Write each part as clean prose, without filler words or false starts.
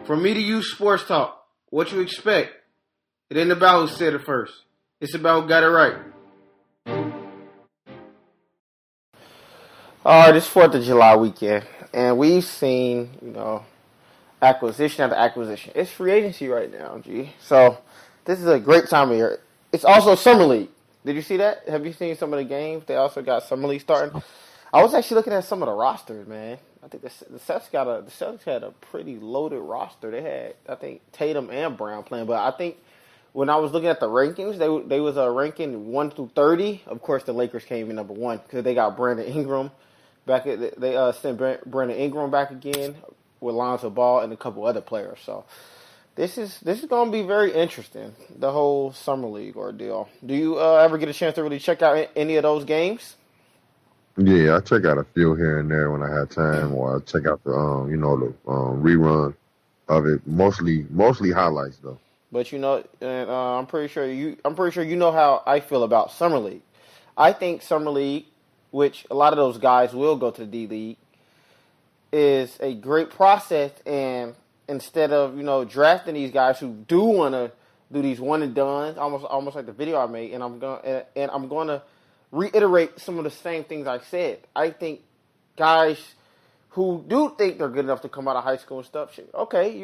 For me to use sports talk, what you expect? It ain't about who said it first. It's about who got it right. All right, it's 4th of July weekend, and we've seen, acquisition after acquisition. It's free agency right now, G. So this is a great time of year. It's also Summer League. Did you see that? Have you seen some of the games? They also got Summer League starting. I was actually looking at some of the rosters, man. I think the Celtics had a pretty loaded roster. They had, I think, Tatum and Brown playing, but I think when I was looking at the rankings, they was ranking 1 through 30. Of course, the Lakers came in number 1 because they got Brandon Ingram back. They sent Brandon Ingram back again with Lonzo Ball and a couple other players. So this is going to be very interesting. The whole Summer League ordeal. Do you ever get a chance to really check out any of those games? Yeah, I check out a few here and there when I have time, or I check out the rerun of it. Mostly highlights though. But and I'm pretty sure you know how I feel about Summer League. I think Summer League, which a lot of those guys will go to the D League, is a great process. And instead of drafting these guys who do want to do these one and dones, almost like the video I made, and I'm gonna reiterate some of the same things I said. I think guys who do think they're good enough to come out of high school and stuff, okay,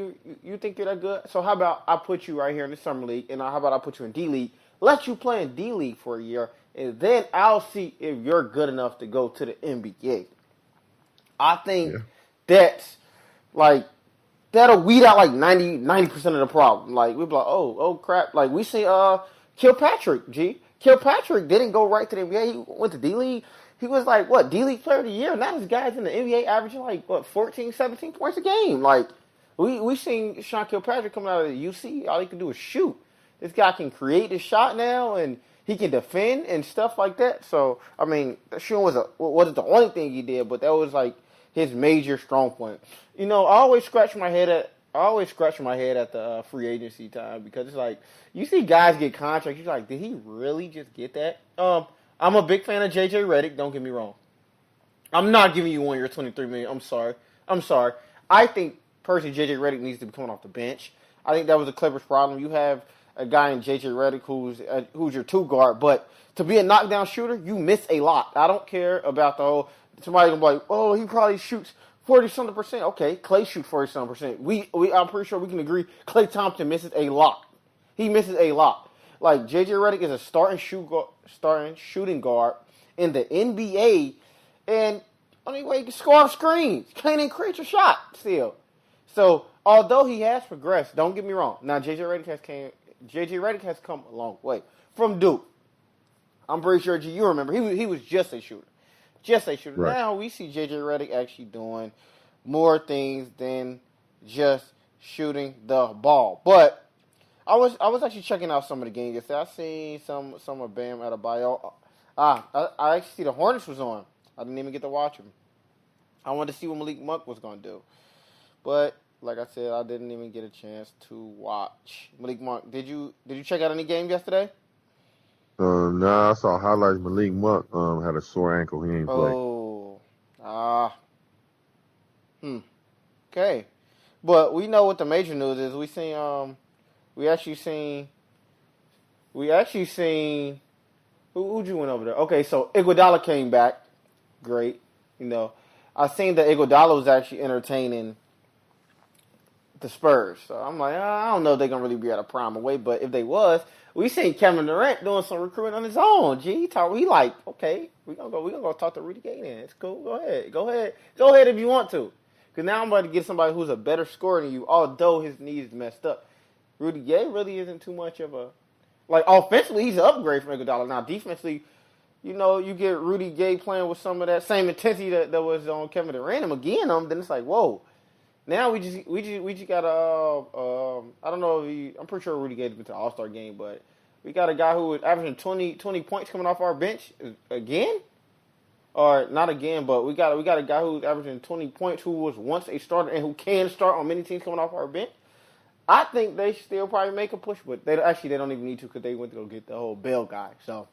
you think you're that good? So how about I put you right here in the Summer League, and how about I put you in D League, let you play in D League for a year, and then I'll see if you're good enough to go to the NBA. I think that's that'll weed out 90% of the problem. We'll be like, oh crap. We see Kilpatrick, G. Kilpatrick didn't go right to the NBA. He went to D League. He was D League Player of the Year. Now this guy's in the NBA averaging 14, 17 points a game. We seen Sean Kilpatrick coming out of the UC. All he can do is shoot. This guy can create his shot now, and he can defend and stuff like that. So I mean, shooting wasn't the only thing he did, but that was his major strong point. I always scratch my head at the free agency time, because it's you see guys get contracts. You're like, did he really just get that? I'm a big fan of JJ Redick. Don't get me wrong. I'm not giving you 1 year, $23 million. I'm sorry. I think personally JJ Redick needs to be coming off the bench. I think that was the Clippers' problem. You have a guy in JJ Redick who's your 2 guard, but to be a knockdown shooter, you miss a lot. I don't care about the whole. Somebody gonna be like, oh, he probably shoots 40-something%. Okay, Klay shoots 40-something%. I'm pretty sure we can agree Klay Thompson misses a lot. He misses a lot. JJ Redick is a starting shooting guard in the NBA, and only way he can score off screens. Can't even create your shot still. So although he has progressed, don't get me wrong. Now JJ Redick has come a long way from Duke. I'm pretty sure you remember he was just a shooter. Right. Now we see JJ Redick actually doing more things than just shooting the ball. But I was actually checking out some of the games yesterday. I seen some of Bam Adebayo. I actually see the Hornets was on. I didn't even get to watch them. I wanted to see what Malik Monk was gonna do, but like I said, I didn't even get a chance to watch Malik Monk. Did you check out any games yesterday? Nah, I saw highlights. Malik Monk had a sore ankle. He ain't play. Okay. But we know what the major news is. We actually seen who'd you win over there? Okay, so Iguodala came back. Great. I seen that Iguodala was actually entertaining the Spurs. So I'm like, I don't know if they're gonna really be at a prime away, but if they was, we seen Kevin Durant doing some recruiting on his own. Gee, okay, we gonna go talk to Rudy Gay then. It's cool. Go ahead if you want to. Because now I'm about to get somebody who's a better scorer than you, although his knee is messed up. Rudy Gay really isn't too much of a offensively he's an upgrade from Iguodala. Now defensively, you get Rudy Gay playing with some of that same intensity that was on Kevin Durant and McGee, then it's whoa. Now we just got I don't know I'm pretty sure Rudy Gay went to the All-Star game, but we got a guy who was averaging 20 points coming off our bench again, or not again, but we got a guy who's averaging 20 points who was once a starter and who can start on many teams coming off our bench. I think they still probably make a push, but they don't even need to because they went to go get the whole Bell guy. So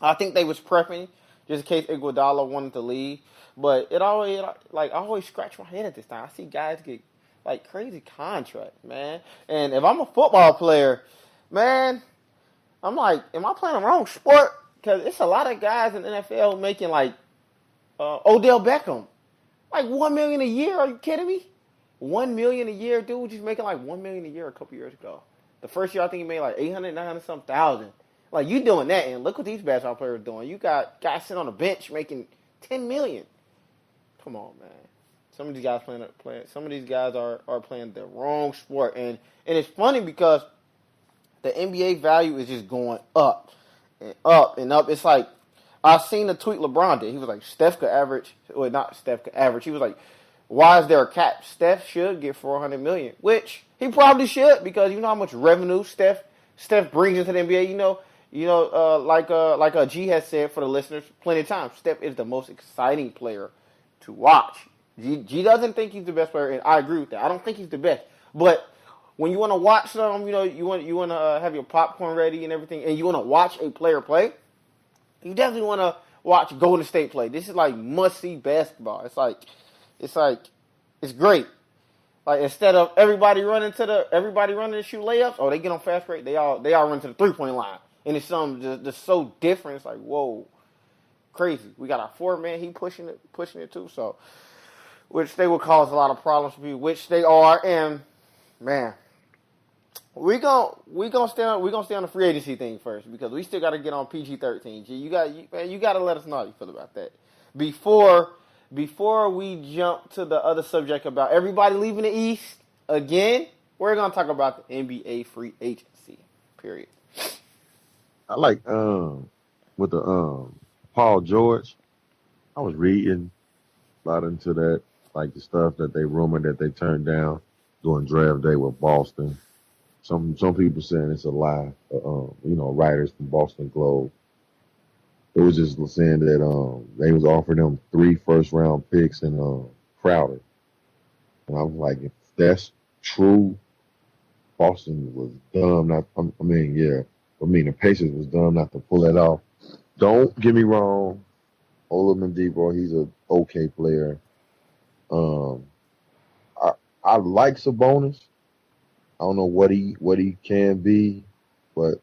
I think they was prepping just in case Iguodala wanted to leave. But it always I always scratch my head at this time. I see guys Like crazy contract, man. And if I'm a football player, man, I'm like, am I playing the wrong sport? Because it's a lot of guys in the NFL making like Odell Beckham, like $1 million a year. Are you kidding me? $1 million a year, dude. Was just making like $1 million a year a couple years ago. The first year I think he made like 800, 900 something thousand. Like you doing that, and look what these basketball players are doing. You got guys sitting on the bench making $10 million. Come on, man. Some of these guys playing. Some of these guys are playing the wrong sport, and it's funny because the NBA value is just going up and up and up. It's like I seen a tweet LeBron did. He was like, Steph could average, well, not Steph could average. He was like, why is there a cap? Steph should get $400 million, which he probably should because you know how much revenue Steph brings into the NBA. Like a G has said for the listeners plenty of times, Steph is the most exciting player to watch. G doesn't think he's the best player, and I agree with that. I don't think he's the best, but when you want to watch some, you want to have your popcorn ready and everything, and you want to watch a player play, you definitely want to watch Golden State play. This is like must-see basketball. It's great. Like instead of everybody running to shoot layups, oh they get on fast break, they all run to the 3-point line, and it's something just so different. It's like whoa, crazy. We got our 4-man, he pushing it too. So, which they will cause a lot of problems for people, which they are, and man. We gonna stay on the free agency thing first because we still got to get on PG-13. G, you got to let us know how you feel about that before we jump to the other subject about everybody leaving the East again. We're gonna talk about the NBA free agency. Period. I like with the Paul George. I was reading a lot into that, like the stuff that they rumored that they turned down during draft day with Boston. Some people saying it's a lie. Writers from Boston Globe. It was just saying that they was offering them 3 first-round picks and Crowder. And I was like, if that's true, Boston was dumb not. The Pacers was dumb not to pull that off. Don't get me wrong, Oladipo, he's an okay player. I like Sabonis. I don't know what he can be, but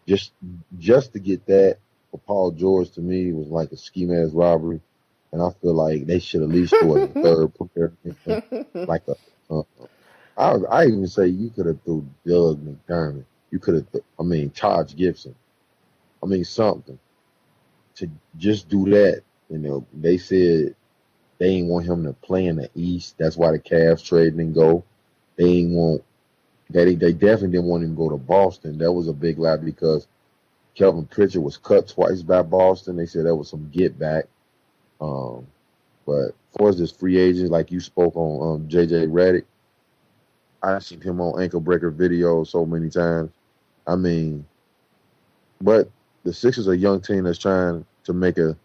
just to get that for Paul George to me was like a scheme-ass robbery, and I feel like they should at least do a third player, like I even say you could have threw Doug McDermott, you could have Taj Gibson, something to just do that. They said they ain't want him to play in the East. That's why the Cavs trade didn't go. They definitely didn't want him to go to Boston. That was a big lie because Kelvin Pritchard was cut twice by Boston. They said that was some get back. But as far as this free agent, like you spoke on JJ Redick, I've seen him on ankle breaker videos so many times. But the Sixers are a young team that's trying to make a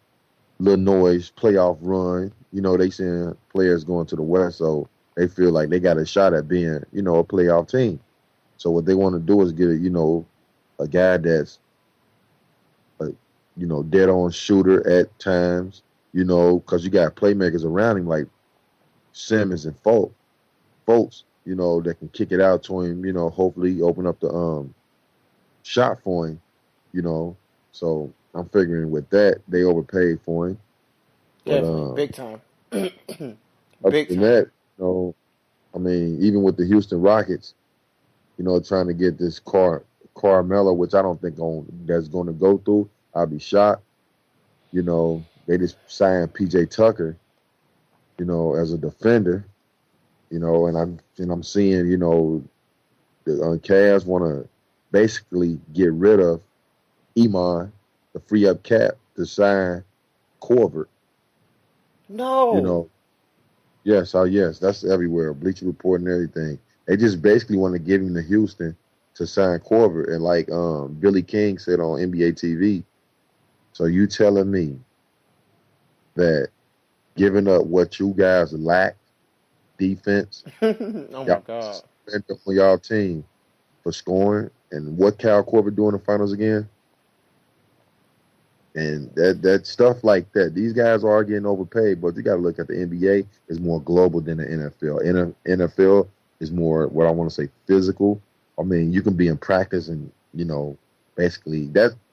little noise, playoff run. They send players going to the West, so they feel like they got a shot at being, a playoff team. So what they want to do is get a guy that's dead on shooter at times, because you got playmakers around him like Simmons and Fultz, that can kick it out to him, hopefully open up the shot for him, So I'm figuring with that, they overpaid for him. Yeah, big time. Big time. That, even with the Houston Rockets, trying to get this Carmelo, which I don't think that's going to go through. I'll be shocked. They just signed PJ Tucker, as a defender, and I'm seeing, the Cavs want to basically get rid of Iman to free up cap to sign Corver. No. Yes, that's everywhere. Bleacher Report and everything. They just basically want to give him to Houston to sign Corver. And like Billy King said on NBA TV, so you telling me that giving up what you guys lack, defense, oh my God, spent up on y'all team for scoring, and what Cal Corver do in the finals again? And that stuff like that, these guys are getting overpaid, but you got to look at the NBA is more global than the NFL. NFL is more what I want to say physical. I mean, you can be in practice and basically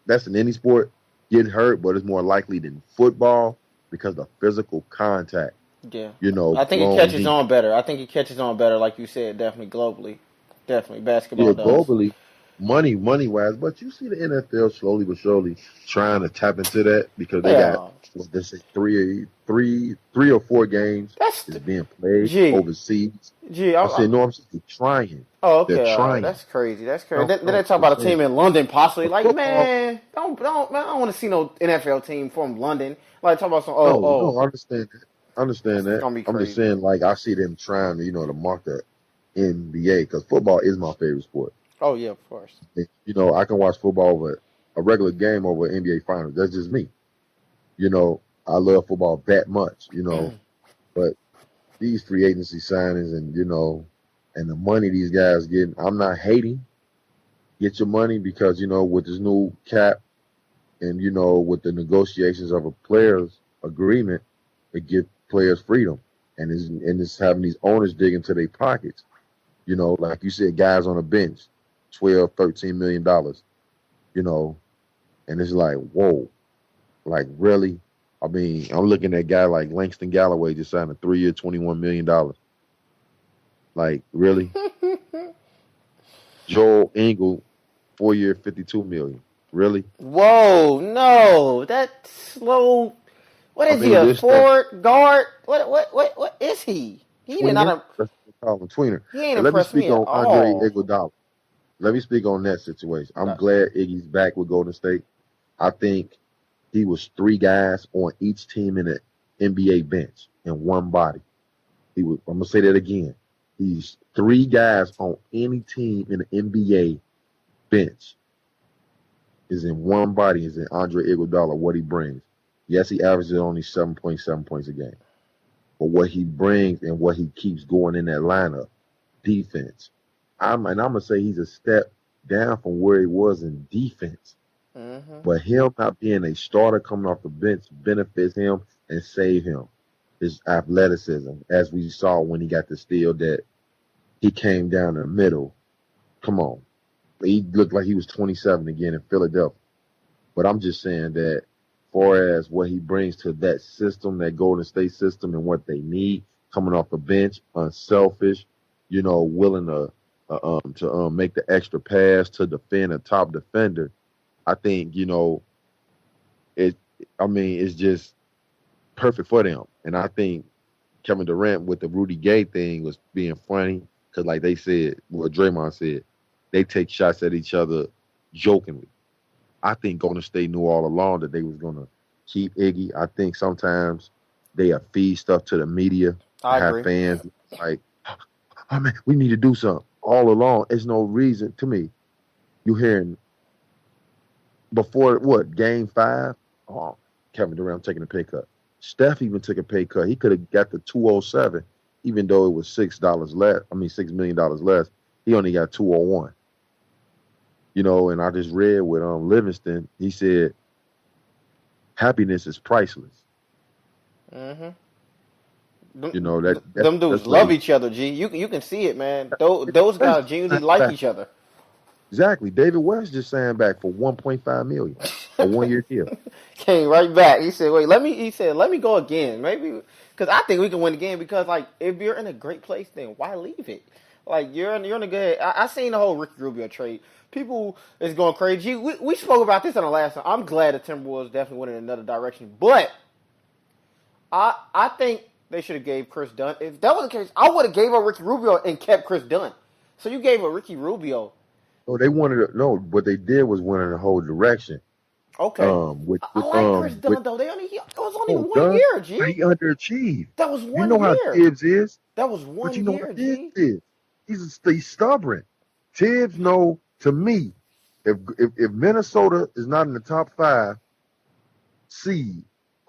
that's in any sport get hurt, but it's more likely than football because of the physical contact. Yeah. I think it Blowing catches heat. on better. I think it catches on better, like you said, definitely globally. Definitely. Yeah, Basketball does. globally, money wise, but you see the NFL slowly but surely trying to tap into that because they got Yeah. what they say three or four games That's is being played G. overseas. Gee, I said no, I'm saying they're trying. oh, They're okay, all right. trying. That's crazy. That's crazy. No, Then no, they talk I'm about a saying team in London possibly. the Like, football. man, don't, man, I don't want to see no NFL team from London. Like, talk about some, No, I understand that. I understand that's that. gonna be I'm just crazy. saying, like I see them trying to, to mark the NBA because football is my favorite sport. Oh yeah, of course. I can watch football over a regular game over NBA finals. That's just me. I love football that much. But these free agency signings and the money these guys getting, I'm not hating. Get your money because with this new cap and with the negotiations of a players agreement, it gives players freedom and it's having these owners dig into their pockets. Like you said, guys on a bench, $12-13 million. And it's like, whoa, like really? I mean, I'm looking at a guy like Langston Galloway just signed a 3-year, $21 million. Like, really? Joel Engel, 4-year, $52 million. Really? Whoa, no, that's slow. What I is he? mean, A this that forward guard? What is he? He did tweener. not. That's what they call him, tweener. He ain't And let me impressed speak me at on Andre all. Iguodala. Let me speak on that situation. I'm Uh, glad Iggy's back with Golden State. I think he was three guys on each team in the NBA bench in one body. I'm gonna say that again. He's three guys on any team in the NBA bench is in one body. Is in Andre Iguodala. What he brings. Yes, he averages only 7.7 points a game, but what he brings and what he keeps going in that lineup, defense. I'm gonna say he's a step down from where he was in defense. mm-hmm. But him not being a starter coming off the bench benefits him and save him. His athleticism, as we saw when he got the steal that he came down the middle. Come on. He looked like he was 27 again in Philadelphia. But I'm just saying that far as what he brings to that system, that Golden State system and what they need coming off the bench, unselfish, willing to make the extra pass to defend a top defender. I think, it's just perfect for them. And I think Kevin Durant with the Rudy Gay thing was being funny because, like they said, what Draymond said, they take shots at each other jokingly. I think Golden State knew all along that they was going to keep Iggy. I think sometimes they feed stuff to the media, I have agree. fans like, oh man, we need to do something. All along, there's no reason to me. You hearing before game 5? Oh, Kevin Durant taking a pay cut. Steph even took a pay cut. He could have got the 207, even though it was $6 less. I mean, $6 million less. He only got 201. And I just read with Livingston. He said, "Happiness is priceless." Mm-hmm. Them dudes that's love each other. G, you can see it, man. Those guys genuinely like each other. Exactly. David West just signed back for $1.5 million, a 1-year deal. Came right back. He said, "Wait, let me go again. Maybe because I think we can win again. Because like if you're in a great place, then why leave it? Like you're in a good. I seen the whole Ricky Rubio trade. People is going crazy. We spoke about this on the last time. I'm glad the Timberwolves definitely went in another direction, but I think they should have gave Chris Dunn. If that was the case, I would have gave up Ricky Rubio and kept Chris Dunn. So you gave up Ricky Rubio. No, they wanted to. No, what they did was went in a whole direction. Okay. I like Chris Dunn though. It was only 1 year, G. He underachieved. That was 1 year. You know how Tibbs is. That was 1 But you know year, how G. Tibbs is. He's stubborn. Tibbs know to me, if Minnesota is not in the top 5 seed,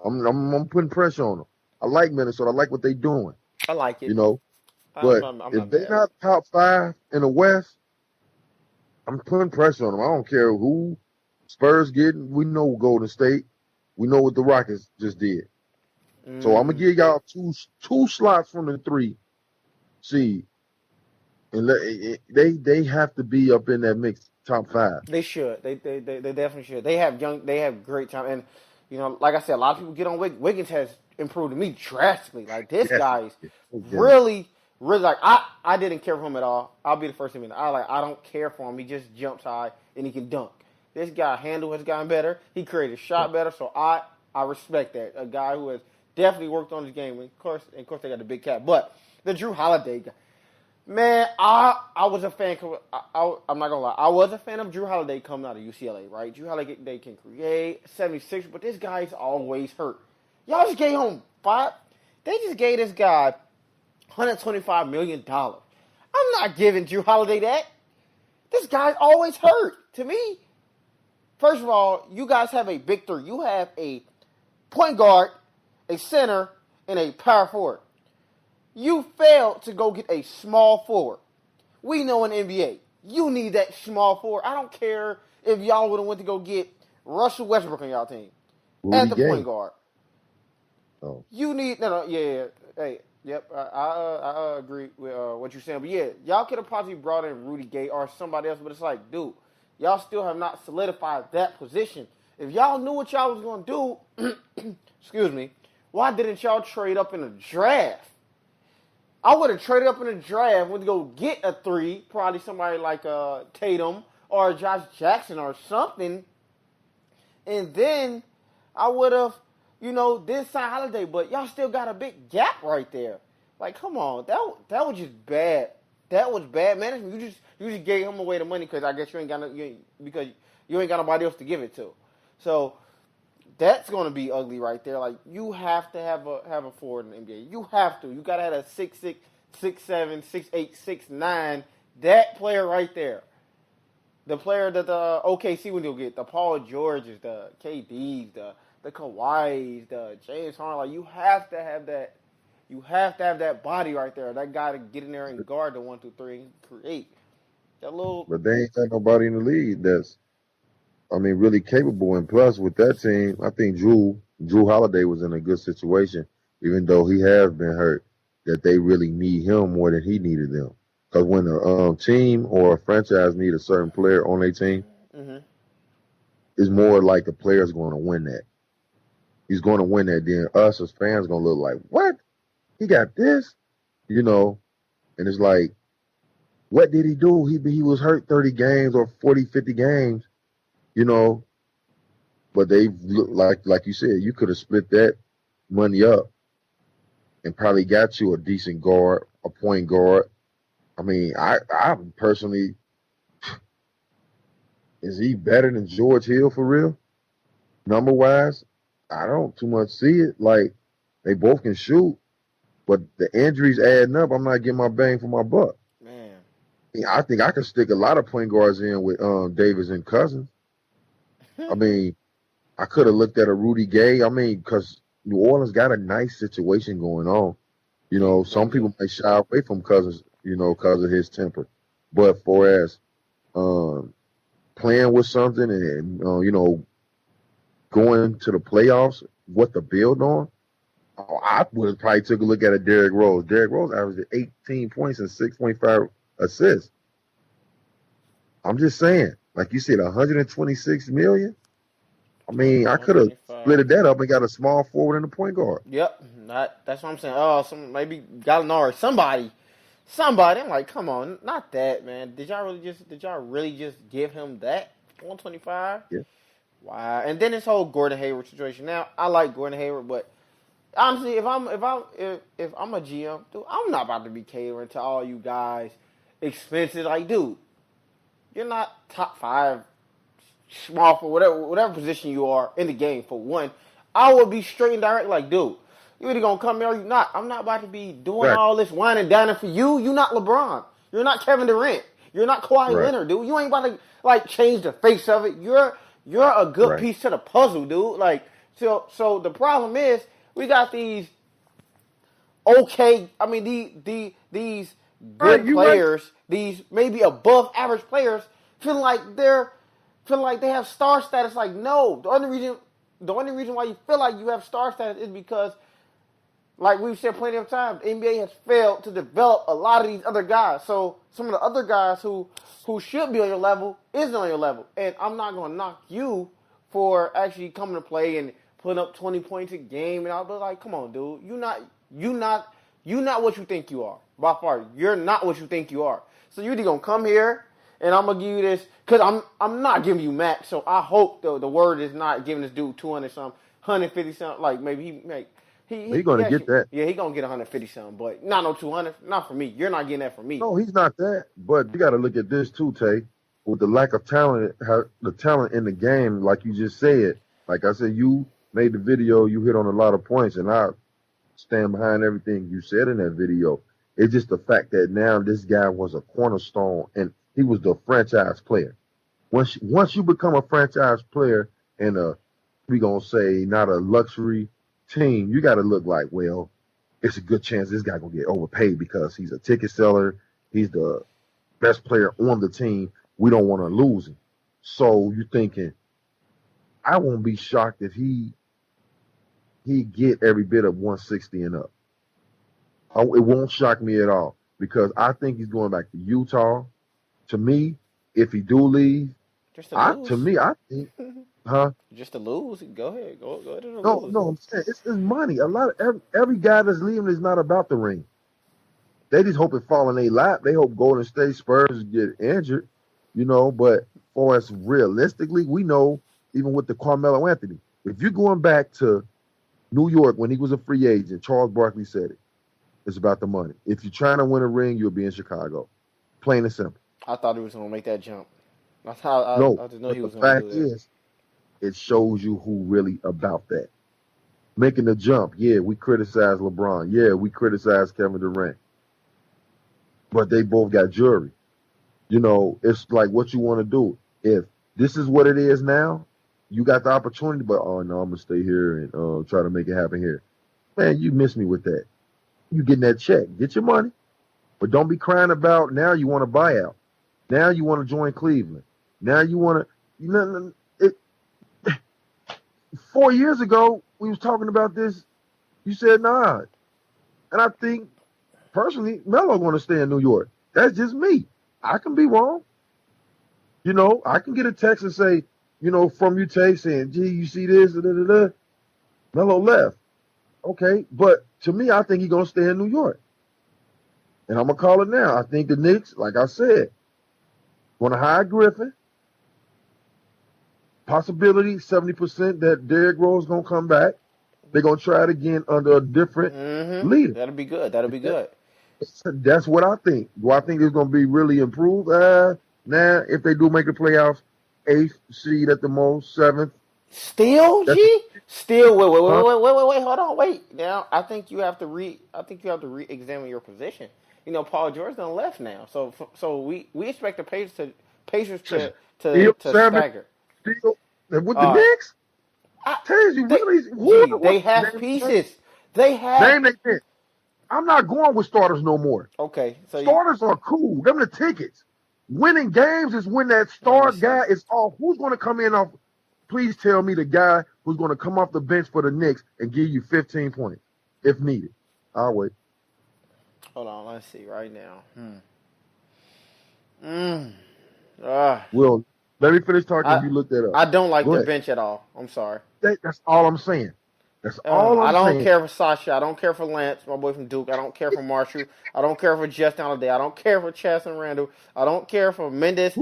I'm putting pressure on them. I like Minnesota. I like what they're doing. I like it. But if they're not top 5 in the West, I'm putting pressure on them. I don't care who Spurs getting. We know Golden State. We know what the Rockets just did. So I'm gonna Mm. give y'all two slots from the 3 seed, and they have to be up in that mix, top 5. They should. They definitely should. They have young. They have great time, and like I said, a lot of people get on Wiggins. Wiggins has improved to me drastically. Like this Yes, guy's yes. really, really like I didn't care for him at all. I'll be the first to admit it. I don't care for him. He just jumps high and he can dunk. This guy handle has gotten better. He created a shot better. So I respect that. A guy who has definitely worked on his game. And of course, they got the big cat, but the Drew Holiday guy. Man, I was a fan. I'm not gonna lie. I was a fan of Drew Holiday coming out of UCLA, right? Drew Holiday can create 76, but this guy's always hurt. Y'all just gave him five. They just gave this guy $125 million. I'm not giving Drew Holiday that. This guy's always hurt. To me, first of all, you guys have a big 3. You have a point guard, a center, and a power forward. You failed to go get a small forward. We know in the NBA, you need that small forward. I don't care if y'all would have went to go get Russell Westbrook on y'all team at Rudy the Gay. point guard. Oh, You need yeah. Hey, yep. I agree with what you're saying, but yeah, y'all could have possibly brought in Rudy Gay or somebody else, but it's like, dude, y'all still have not solidified that position. If y'all knew what y'all was gonna do, excuse me, why didn't y'all trade up in the draft? I would have traded up in the draft, went to go get a 3, probably somebody like Tatum or Josh Jackson or something, and then I would have, did sign Holiday. But y'all still got a big gap right there. Like, come on, that was just bad. That was bad management. You just gave him away the money because I guess because you ain't got nobody else to give it to. So that's going to be ugly right there. Like, you have to have a forward in the NBA. You have to. You got to have a 6'6", 6'7", 6'8", 6'9". That player right there. The player that the OKC would get. The Paul Georges, the KDs, the Kawhis, the James Harden. Like, you have to have that. You have to have that body right there. That guy to get in there and guard the 1, 2, 3, and create. That little. but they ain't got nobody in the league that's, really capable. And plus, with that team, I think Drew Holiday was in a good situation, even though he has been hurt. That they really need him more than he needed them. Because when a team or a franchise need a certain player on their team, Mm-hmm. it's more like the player's going to win that. He's going to win that. Then us as fans going to look like, what? He got this? And it's like, what did he do? He was hurt 30 games or 40, 50 games, But they look like you said, you could have split that money up and probably got you a decent guard, a point guard. I personally, is he better than George Hill for real? Number wise, I don't too much see it. Like, they both can shoot, but the injuries adding up, I'm not getting my bang for my buck. Man. I think I could stick a lot of point guards in with Davis and Cousins. I could have looked at a Rudy Gay. Because New Orleans got a nice situation going on. Some people may shy away from Cousins, because of his temper. But for as playing with something and, going to the playoffs, what to build on, I would have probably took a look at a Derrick Rose. Derrick Rose averaged 18 points and 6.5 assists. I'm just saying, like you said, 126 million. I could have split that up and got a small forward and a point guard. Yep, that's what I'm saying. Oh, maybe Gallinari, somebody. I'm like, come on, not that, man. Did y'all really just give him that 125? Yeah. Wow. And then this whole Gordon Hayward situation. Now, I like Gordon Hayward, but honestly, if I'm a GM, dude, I'm not about to be catering to all you guys expenses. Like, dude, you're not top 5 small for whatever position you are in the game. For one, I would be straight and direct. Like, dude, you either gonna come here or you not. I'm not about to be doing all this wine and dining for you. You're not LeBron. You're not Kevin Durant. You're not Kawhi Leonard, dude. You ain't about to change the face of it. You're a good piece to the puzzle, dude. Like, so the problem is we got these these good players, these maybe above average players, feeling like they have star status. Like, no, the only reason the only reason why you feel like you have star status is because, like we've said plenty of times, the NBA has failed to develop a lot of these other guys. So some of the other guys who should be on your level isn't on your level. And I'm not going to knock you for actually coming to play and putting up 20 points a game. And I'll be like, come on, dude. You're not what you think you are. By far, you're not what you think you are. So you're either going to come here and I'm going to give you this, because I'm not giving you max. So I hope the word is not giving this dude 200 something, 150 something. Like maybe He's going to get that. Yeah, he's going to get 150 something, but not no 200. Not for me. You're not getting that from me. No, he's not that. But you got to look at this too, Tay. With the lack of talent, the talent in the game, like you just said. Like I said, you made the video, you hit on a lot of points, and I stand behind everything you said in that video. It's just the fact that now this guy was a cornerstone, and he was the franchise player. Once you become a franchise player in we going to say, not a luxury team, you got to look like, well, it's a good chance this guy going to get overpaid because he's a ticket seller. He's the best player on the team. We don't want to lose him. So you're thinking, I won't be shocked if he get every bit of 160 and up. It won't shock me at all because I think he's going back to Utah. To me, if he do leave, I think, huh? Just to lose, go ahead, go ahead and lose. No, I'm saying it's money. A lot of every guy that's leaving is not about the ring. They just hope it fall in their lap. They hope Golden State Spurs get injured, But for us, realistically, we know even with the Carmelo Anthony, if you're going back to New York when he was a free agent, Charles Barkley said it. It's about the money. If you're trying to win a ring, you'll be in Chicago. Plain and simple. I thought he was going to make that jump. I just know he was going to do that. The fact is, it shows you who really about that. Making the jump, yeah, we criticize LeBron. Yeah, we criticize Kevin Durant. But they both got jury. It's like what you want to do. If this is what it is now, you got the opportunity, but, oh, no, I'm going to stay here and try to make it happen here. Man, you miss me with that. You getting that check. Get your money. But don't be crying about now you want a buyout. Now you want to join Cleveland. Now you want to 4 years ago, we was talking about this. You said, nah. And I think, personally, Melo going to stay in New York. That's just me. I can be wrong. I can get a text and say, from you, Tay, saying, gee, you see this? Melo left. Okay, but to me, I think he's going to stay in New York. And I'm going to call it now. I think the Knicks, like I said, going to hire Griffin. Possibility, 70% that Derrick Rose going to come back. They're going to try it again under a different leader. That'll be good. That's what I think. Do I think it's going to be really improved? Now, if they do make the playoffs, 8th seed at the most, 7th. Still, G? Still, wait, hold on, wait. Now, I think you have to re-examine your position. Paul George done left now, so we expect the Pacers to stagger. Still, with the Knicks, they have pieces. They have. Name they pick. I'm not going with starters no more. Okay, so starters are cool. Them the tickets. Winning games is when that star guy is off. Who's going to come in off? Please tell me the guy who's going to come off the bench for the Knicks and give you 15 points if needed. I'll wait. Hold on, let's see right now. Well, let me finish talking. You look that up. I don't like the bench at all. I'm sorry. That's all I'm saying. That's all I'm saying. I don't care for Sasha. I don't care for Lance, my boy from Duke. I don't care for Marshall. I don't care for Justin Holiday. I don't care for Chasson Randall. I don't care for Mendes.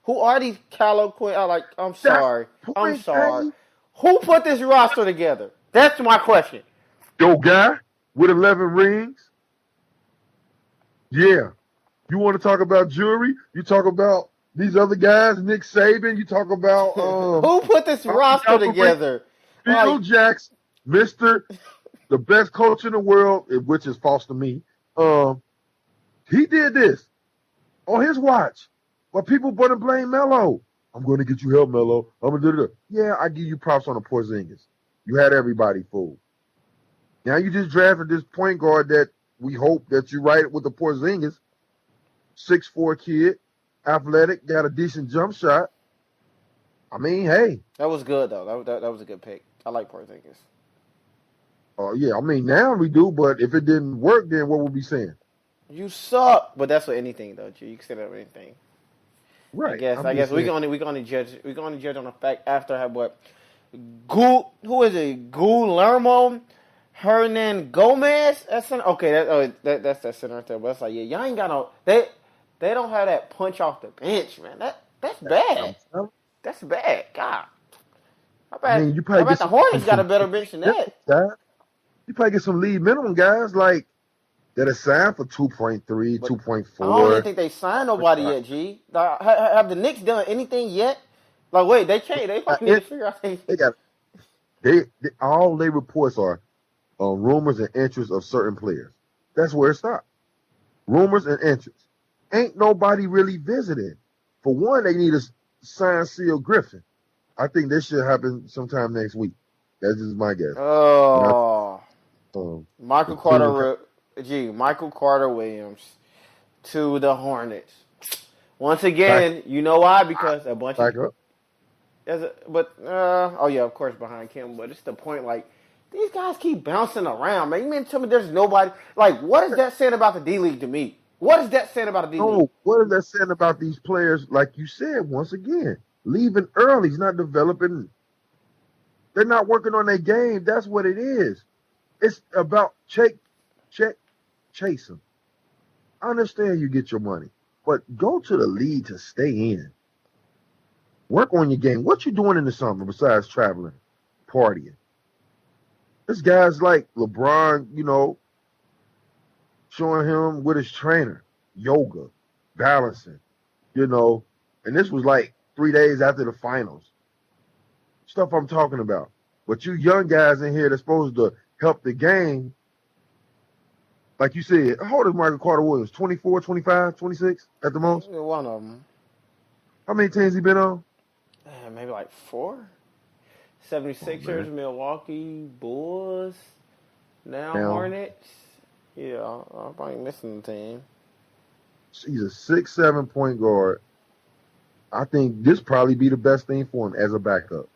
Who are these Callow Quinn? I'm sorry. Who put this roster together? That's my question. Yo, guy with 11 rings. Yeah. You want to talk about jury? You talk about these other guys, Nick Saban. You talk about who put this roster together? Phil Jackson, the best coach in the world, which is false to me. He did this on his watch. But people want to blame Melo. I'm going to get you help, Melo. I'm going to do it. Yeah, I give you props on the Porzingis. You had everybody fooled. Now you just drafted this point guard that we hope that you write it with the Porzingis. 6'4" kid, athletic, got a decent jump shot. I mean, hey, That was good though. That was a good pick. I like Porzingis. yeah, I mean now we do, but if it didn't work, then what would we saying? You suck, but that's with anything though, G. You can say that with anything. I Right. guess. I'm I guess just saying. we can only judge on the fact after I have what. Who is it? Guillermo Hernan Gomez. That's center. Okay, that's that center right there. But it's like, yeah, y'all ain't got no. They don't have that punch off the bench, man. That's bad. I'm telling That's bad. God, I mean, you probably I bet get the Hornets got a some better bench than that. guys. You probably get some league minimum guys like that are signed for 2.3, But I don't even 2.4. think they signed nobody yet. G. Have the Knicks done anything yet? Like, wait, they changed. They probably need to figure out. They got they all they reports are rumors and interests of certain players. That's where it stopped. Rumors and interests. Ain't nobody really visiting. For one, they need to sign Seal Griffin. I think this should happen sometime next week. That's just my guess. Oh, The Michael Cleveland Michael Carter Williams to the Hornets. Once again, you know why? Because a bunch back of up. oh yeah, of course behind Kim, but it's the point. Like these guys keep bouncing around, man. You mean to tell me there's nobody? Like, what is that saying about the D League to me? What is that saying about the D League? No, what is that saying about these players? Like you said, once again, leaving early. He's not developing. They're not working on their game. That's what it is. It's about chase them. I understand you get your money, but go to the league to stay in. Work on your game. What you doing in the summer besides traveling, partying? This guy's like LeBron, showing him with his trainer, yoga, balancing, and this was like 3 days after the finals. Stuff I'm talking about. But you young guys in here that's supposed to help the game, like you said, how old is Michael Carter Williams? 24, 25, 26 at the most? One of them. How many teams he been on? Maybe like 4. 76ers, Milwaukee Bulls, now Hornets. Yeah, I'm probably missing the team. He's a 6'7" point guard. I think this probably be the best thing for him as a backup.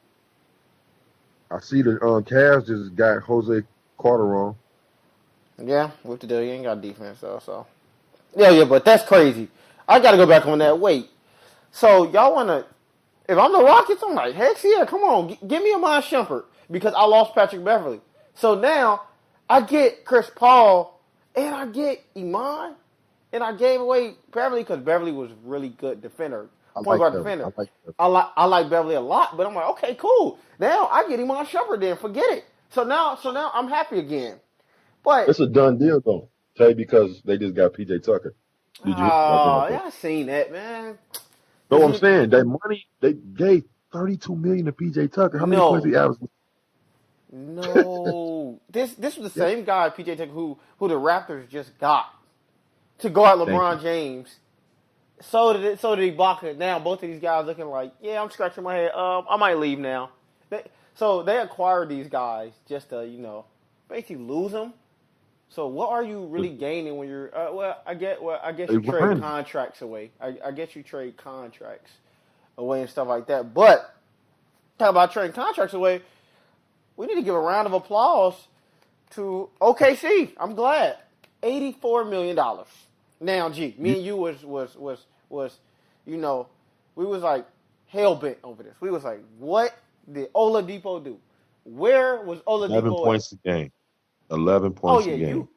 I see the Cavs just got Jose Carter on. Yeah, what to do? He ain't got defense though, so. Yeah, but that's crazy. I got to go back on that. Wait, so y'all want to? If I'm the Rockets, I'm like, heck yeah, come on, give me a Iman Shumpert because I lost Patrick Beverly. So now I get Chris Paul and I get Iman and I gave away Beverly because Beverly was really good defender, point guard defender. I like Beverly a lot, but I'm like, okay, cool. Now I get Iman Shumpert. Then forget it. So now I'm happy again. But it's a done deal though, Tay, because they just got PJ Tucker. Did you? Oh, yeah, I seen that, man. No, I'm saying that money they gave $32 million to PJ Tucker. How many points he averaged? No, this was the same guy, PJ Tucker, who the Raptors just got to guard LeBron James. So did Ibaka. Now both of these guys looking like, yeah, I'm scratching my head. I might leave now. So they acquired these guys just to basically lose them. So what are you really gaining when you're? I guess you trade contracts away. I guess you trade contracts away and stuff like that. But talk about trading contracts away. We need to give a round of applause to OKC. I'm glad. $84 million. Now, G, me and you was we was like hell bent over this. We was like, what did Oladipo do? Where was Oladipo? 11 points a game. 11 points a game.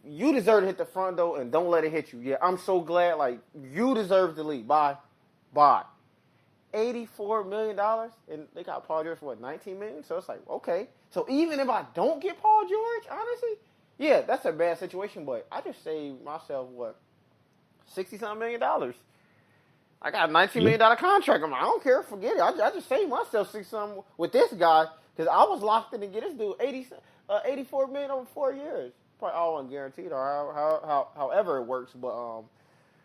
You deserve to hit the front door and don't let it hit you. Yeah, I'm so glad. Like, you deserve the lead. Bye. $84 million, and they got Paul George for what, $19 million? So it's like, okay. So even if I don't get Paul George, honestly, yeah, that's a bad situation. But I just saved myself what, $60-something million. I got a $19 million contract. I'm like, I don't care, forget it. I just saved myself $60-something with this guy because I was locked in to get this dude $84 million over 4 years. Probably all unguaranteed or however it works, but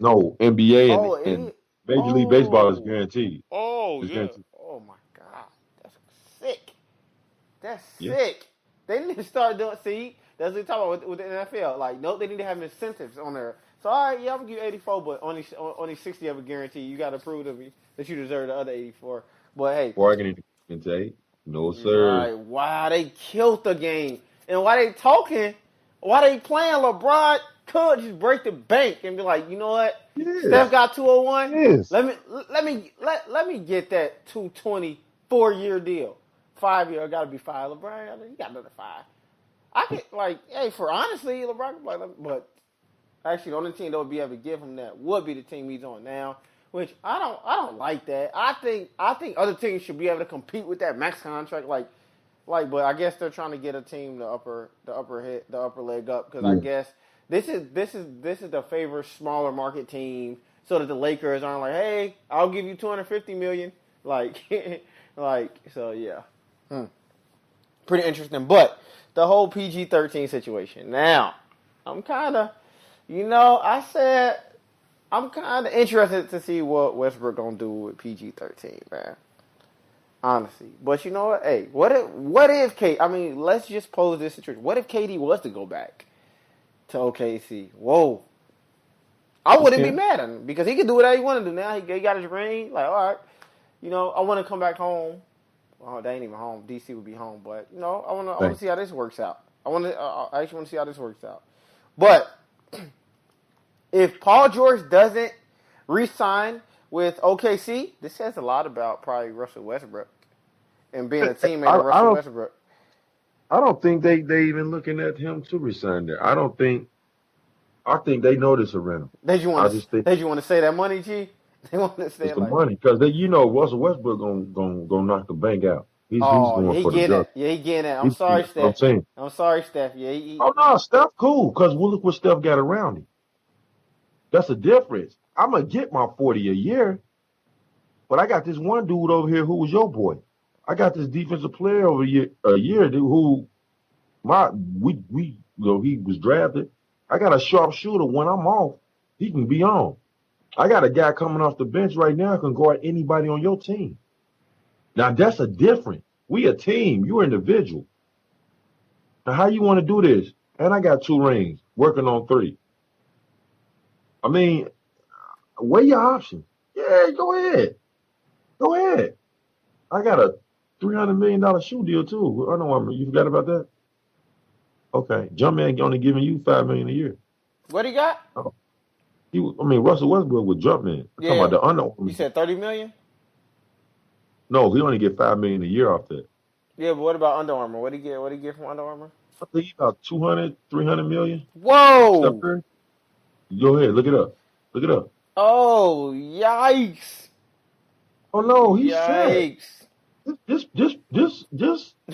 no, NBA and Major League Baseball is guaranteed. Oh, yeah. Guaranteed. Oh, my God. That's sick. That's sick. They need to start doing, see, that's what they're talking about with the NFL. Like, nope, they need to have incentives on there. So, all right, yeah, I'm going to give you 84, but only 60 of a guarantee. You got to prove to me that you deserve the other 84. But hey, Bargaining into 8. No, sir. right? Wow, they killed the game, and why they talking? Why they playing? LeBron could just break the bank and be like, you know what? Steph Yes. got 201. Yes. Let me get that 220 4-year deal. 5-year, got to be 5. LeBron, you got another 5. I could hey, for honestly, LeBron could play, but actually, the only team that would be able to give him that would be the team he's on now, which I don't like that. I think other teams should be able to compete with that max contract, but I guess they're trying to get a team the upper leg up because I Yeah. guess this is the favorite smaller market team so that the Lakers aren't like, hey, I'll give you $250 million, so yeah, pretty interesting. But the whole PG-13 situation. Now, I'm kind of, I said I'm kind of interested to see what Westbrook gonna do with PG-13, man. Honestly, but you know what? Hey, what if K? I mean, let's just pose this situation. What if KD was to go back to OKC? Whoa, I wouldn't be mad at him because he can do whatever he want to do now. He got his ring. Like, all right, I want to come back home. Oh, they ain't even home. DC would be home, but I want to see how this works out. I actually want to see how this works out. But if Paul George doesn't re-sign with OKC, this says a lot about probably Russell Westbrook and being a teammate of Russell Westbrook. I don't think they even looking at him to resign there. I think they know this around him. They just want to say that money, G. They want to say it's the money because Russell Westbrook gonna knock the bank out. He's going for the job. Yeah, he getting that. I'm sorry, Steph. I'm sorry, Steph. Yeah. Oh no, Steph cool because look what Steph got around him. That's the difference. I'm gonna get my 40 a year, but I got this one dude over here who was your boy. I got this defensive player over a year dude, who he was drafted. I got a sharp shooter. When I'm off, he can be on. I got a guy coming off the bench right now who can guard anybody on your team. Now that's a difference. We a team. You're individual. Now how you want to do this? And I got 2 rings, working on 3. I mean, weigh your options. Yeah, go ahead. Go ahead. I got a $300 million shoe deal too. I know you forgot about that. Okay, Jumpman only giving you $5 million a year. What he got? Oh. Russell Westbrook with Jumpman. Yeah. Talking about the Under Armour. You said $30 million? No, he only get $5 million a year off that. Yeah, but what about Under Armour? What he get from Under Armour? I think he about 200, 300 million. Whoa! Go ahead, look it up. Look it up. Oh, yikes! Oh no, he's yikes! Just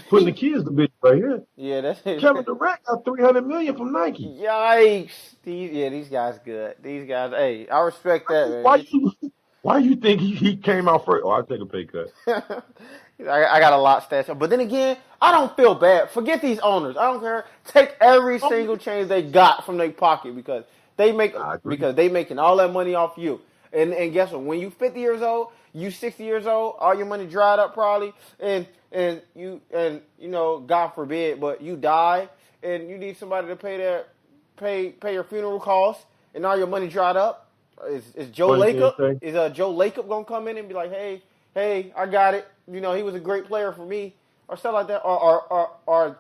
putting the kids to bed right here. Yeah, that's it. Kevin Durant got $300 million from Nike. Yikes! These guys good. These guys, hey, I respect that, man. Why you think he came out first? Oh, I'll take a pay cut. I got a lot stashed. But then again, I don't feel bad. Forget these owners. I don't care. Take every single change they got from their pocket because they making all that money off you. And guess what? When you 50 years old, you 60 years old, all your money dried up probably, and God forbid, but you die and you need somebody to pay your funeral costs, and all your money dried up. Is Joe Lacob gonna come in and be like, hey, I got it. He was a great player for me, or stuff like that, or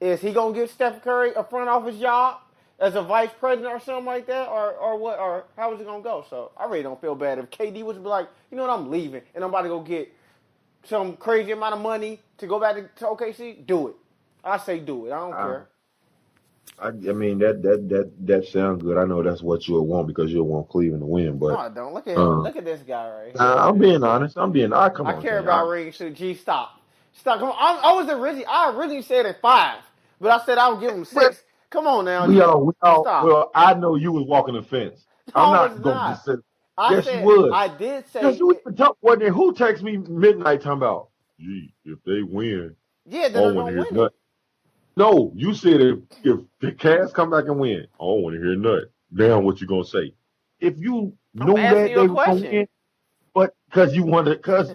is he gonna give Steph Curry a front office job as a vice president or something like that, or what, or how is it gonna go? So I really don't feel bad if KD was to be like, you know what, I'm leaving and I'm about to go get some crazy amount of money to go back to OKC. Do it. I say do it. I don't care. I mean that sounds good. I know that's what you'll want because you'll want Cleveland to win. But no, I don't. Look at this guy right here. I'm being honest. Come on. I care about rings too. G, stop. Come on. I originally said at 5, but I said I would give him 6. Come on now. Stop. Well, I know you was walking the fence. I'm not going to say. Yes, you was. I did say. Because you who texts me midnight talking about, gee, if they win, yeah, they're going to win. No, you said if the Cavs come back and win, I don't want to hear nothing. Damn, what you gonna say? If you knew that they were gonna win, but because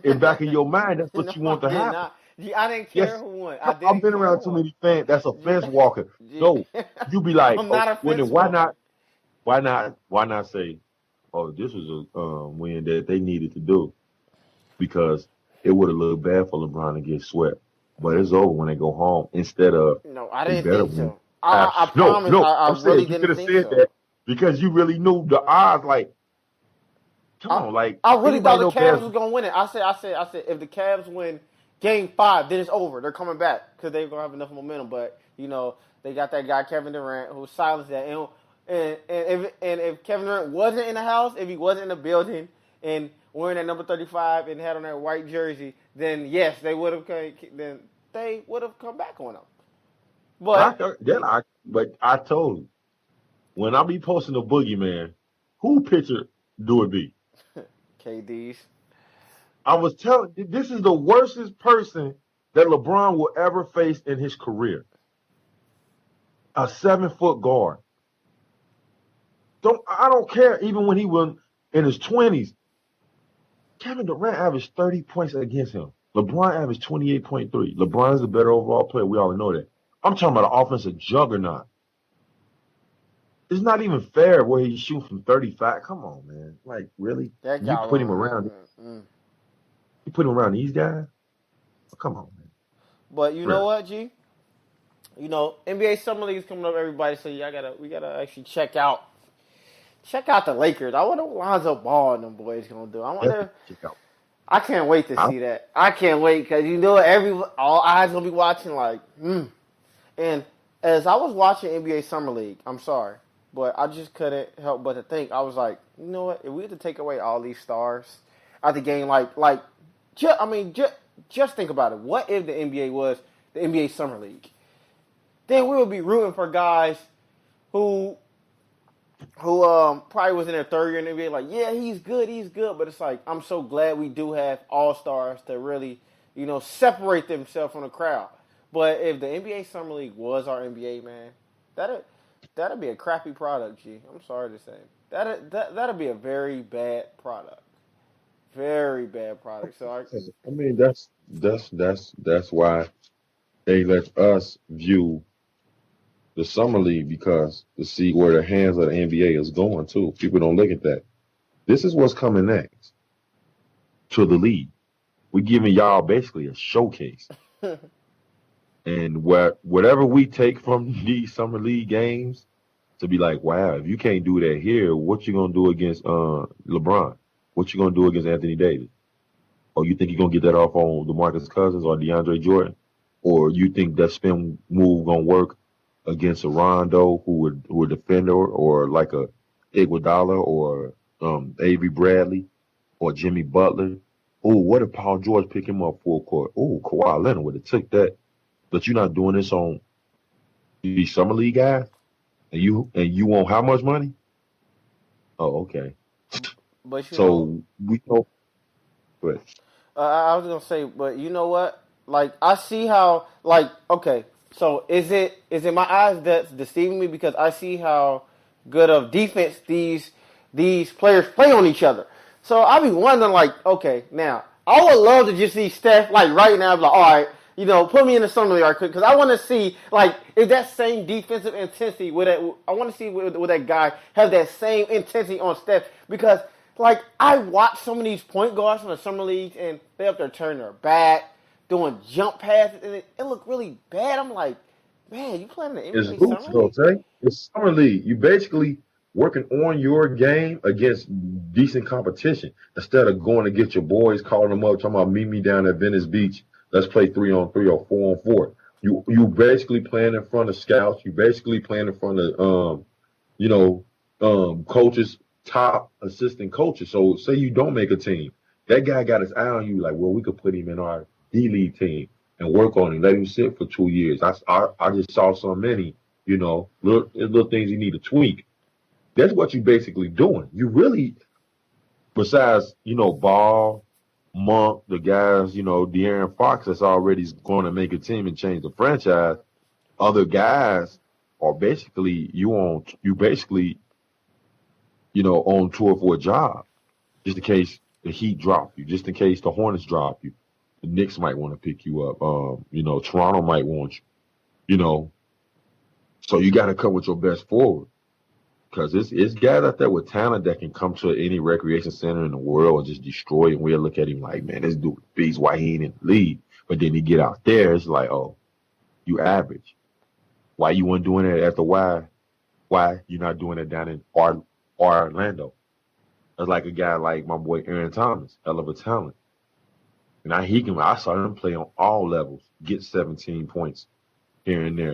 in back of your mind, that's what you want to happen. I didn't care who won. I've been around too many fans. That's a fence walker. No, you be like, why not say, oh, this was a win that they needed to do because it would have looked bad for LeBron to get swept. But it's over when they go home. Instead of No, I they didn't better think win. so. I No, promise, no. I I'm saying really you could didn't have think said so. that because you really knew the odds. Like, come I on, like I really thought anybody the know Cavs Bears. was gonna win it. I said, if the Cavs win Game 5, then it's over. They're coming back because they're gonna have enough momentum. But they got that guy Kevin Durant who silenced that. And if Kevin Durant wasn't in the house, if he wasn't in the building and wearing that number 35 and had on that white jersey, then yes, they would have come back on him. But But I told you when I be posting a boogeyman, who picture do it be? KD's. I was telling you, this is the worstest person that LeBron will ever face in his career. A 7-foot guard. I don't care. Even when he was in his 20s, Kevin Durant averaged 30 points against him. LeBron averaged 28.3. LeBron is the better overall player. We all know that. I'm talking about an offensive juggernaut. It's not even fair where he shoots from 35. Come on, man. Like, really? That You guy. put him around. You put him around these guys? Oh, come on, man. But you know Really? what, G? NBA Summer League is coming up, everybody. So we gotta actually check out the Lakers. I wonder what Lonzo Ball and them boys gonna do. I Definitely wonder. check out. I can't wait to I, see that. I can't wait because all eyes gonna be watching like. And as I was watching NBA Summer League, I'm sorry, but I just couldn't help but to think. I was like, you know what? If we had to take away all these stars at the game, just think about it. What if the NBA was the NBA Summer League? Then we would be rooting for guys who probably was in their third year in the NBA. Like, yeah, he's good. But it's like I'm so glad we do have all stars to really, separate themselves from the crowd. But if the NBA Summer League was our NBA, man, that'd be a crappy product, G. I'm sorry to say. That'd be a very bad product. Very bad product. So I mean, that's why they let us view the summer league because to see where the hands of the NBA is going too. People don't look at that. This is what's coming next to the league. We're giving y'all basically a showcase. And whatever we take from these summer league games to be like, wow, if you can't do that here, what you gonna do against LeBron? What you gonna do against Anthony Davis? Or you think you're gonna get that off on DeMarcus Cousins or DeAndre Jordan? Or you think that spin move gonna work against a Rondo who a defender or like a Iguodala or Avery Bradley or Jimmy Butler? Oh, what if Paul George pick him up full court? Oh, Kawhi Leonard would have took that. But you're not doing this on these summer league guys, and you want how much money? Oh, okay. but So we know, but I was gonna say, but you know what? Like, I see how, like, okay, so is it my eyes that's deceiving me because I see how good of defense these players play on each other. So I be wondering, like, okay, now I would love to just see Steph like right now, be like, all right, put me in the summer league right quick because I want to see like if that same defensive intensity I want to see would that guy have that same intensity on Steph because like I watch some of these point guards from the summer leagues and they up there turning their back, doing jump passes, and it looked really bad. I'm like, man, you playing in the it's NBA hoops summer though, league? Tay. It's summer league. You basically working on your game against decent competition instead of going to get your boys, calling them up, talking about meet me down at Venice Beach. Let's play 3-on-3 or 4-on-4. You basically playing in front of scouts. You basically playing in front of coaches, top assistant coaches. So say you don't make a team, that guy got his eye on you. Like, well, we could put him in our D League team and work on him. Let him sit for 2 years. I just saw so many, little things you need to tweak. That's what you basically doing. You really, besides Ball. Monk, the guys, De'Aaron Fox that's already going to make a team and change the franchise. Other guys are basically on tour for a job, just in case the Heat drop you, just in case the Hornets drop you. The Knicks might want to pick you up. Toronto might want you. So you got to come with your best forward Because it's guys out there with talent that can come to any recreation center in the world and just destroy it. And we'll look at him like, man, this dude beats why he ain't in the league. But then he get out there, it's like, oh, you average. Why you weren't doing it at the Y? Why you not doing it down in Orlando? That's like a guy like my boy Aaron Thomas, hell of a talent. And I saw him play on all levels, get 17 points here and there,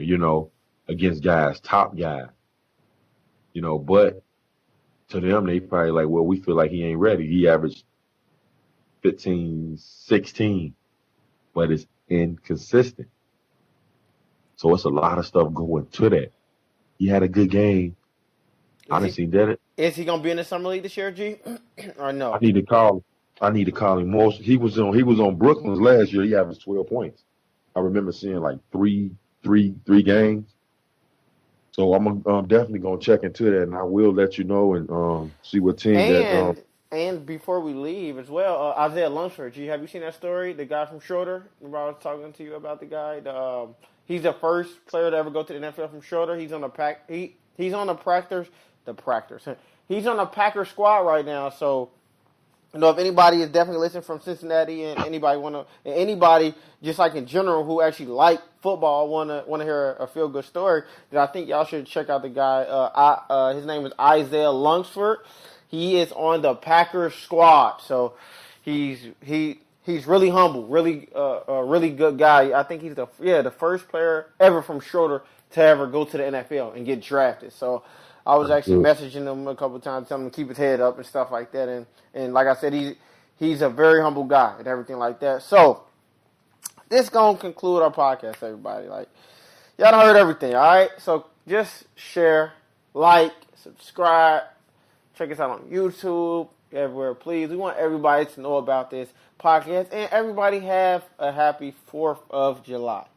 against guys, top guys, but to them, they probably like, well, we feel like he ain't ready. He averaged 15, 16, but it's inconsistent. So it's a lot of stuff going to that. He had a good game. Honestly, did it. Is he gonna be in the summer league this year, G? Or no? I need to call him more. He was on Brooklyn's last year. He averaged 12 points. I remember seeing like three games. So I'm definitely gonna check into that, and I will let you know and see what team that. And before we leave as well, Isaiah Lunsford. Have you seen that story? The guy from Schroeder. Remember I was talking to you about the guy. He's the first player to ever go to the NFL from Schroeder. He's on the He's on the Packers squad right now. So, if anybody is definitely listening from Cincinnati and anybody just like in general who actually like football wanna hear a feel good story, then I think y'all should check out the guy. His name is Isaiah Lunsford. He is on the Packers squad. So he's really humble, really a really good guy. I think he's the first player ever from Schroeder to ever go to the NFL and get drafted. So I was actually messaging him a couple of times, telling him to keep his head up and stuff like that. And like I said, he's a very humble guy and everything like that. So this gonna conclude our podcast, everybody. Like, y'all done heard everything, all right? So just share, like, subscribe, check us out on YouTube, everywhere, please. We want everybody to know about this podcast, and everybody have a happy 4th of July.